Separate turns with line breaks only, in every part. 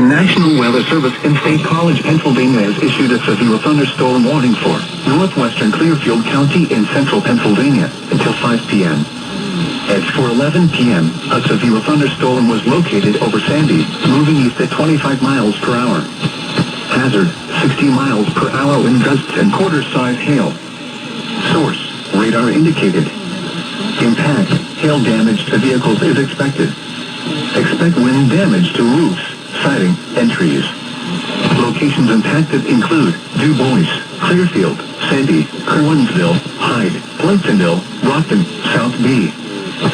National Weather Service in State College, Pennsylvania has issued a severe thunderstorm warning for northwestern Clearfield County in central Pennsylvania until 5 p.m. At 4:11 p.m., a severe thunderstorm was located over Sandy, moving east at 25 miles per hour. Hazard, 60 miles per hour wind gusts and quarter-size hail. Source, radar indicated. Impact, hail damage to vehicles is expected. Expect wind damage to roofs, siding, and trees. Locations impacted include DuBois, Clearfield, Sandy, Kerwinsville, Hyde, Plimptonville, Rockton, South B,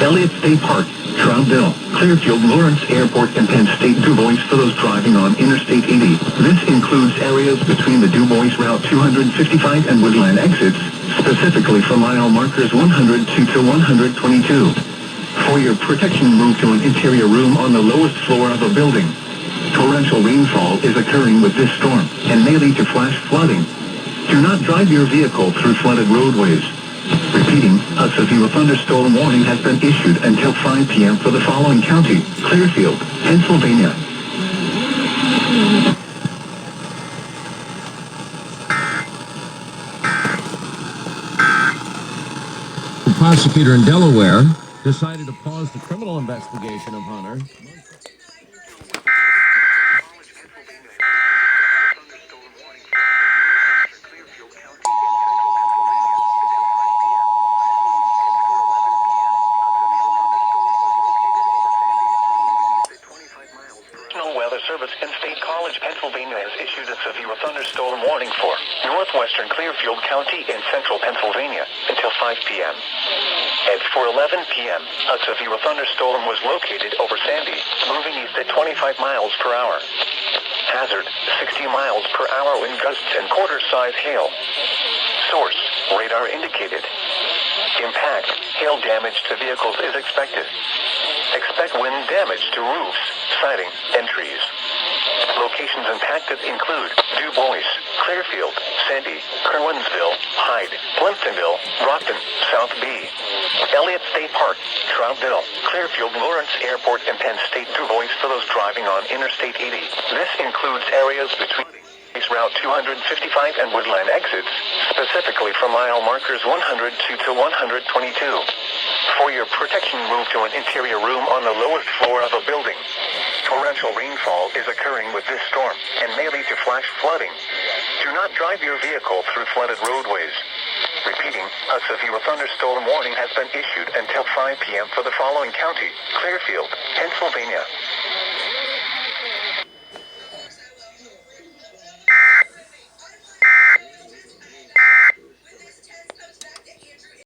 Elliott State Park, Troutdale, Clearfield, Lawrence Airport, and Penn State. DuBois for those driving on Interstate 80. This includes areas between the DuBois Route 255 and Woodland exits, specifically for mile markers 102 to 122. For your protection, move to an interior room on the lowest floor of a building. Torrential rainfall is occurring with this storm and may lead to flash flooding. Do not drive your vehicle through flooded roadways. Repeating, a severe thunderstorm warning has been issued until 5 p.m. for the following county: Clearfield, Pennsylvania.
The prosecutor in Delaware decided to pause the criminal investigation of Hunter.
Weather Service in State College, Pennsylvania has issued a severe thunderstorm warning for northwestern Clearfield County in central Pennsylvania until 5 p.m. At 4:11 p.m., a severe thunderstorm was located over Sandy, moving east at 25 miles per hour. Hazard, 60 miles per hour wind gusts and quarter-size hail. Source, radar indicated. Impact, hail damage to vehicles is expected. Expect wind damage to roofs, siding, and trees. Locations impacted include DuBois, Clearfield, Sandy, Kerwinsville, Hyde, Plimptonville, Rockton, South B, Elliott State Park, Troutdale, Clearfield, Lawrence Airport, and Penn State. DuBois for those driving on Interstate 80. This includes areas between Route 255 and Woodland exits, specifically for mile markers 102 to 122. For your protection, move to an interior room on the lowest floor of a building. Torrential rainfall is occurring with this storm and may lead to flash flooding. Do not drive your vehicle through flooded roadways. Repeating, a severe thunderstorm warning has been issued until 5 p.m. for the following county: Clearfield, Pennsylvania.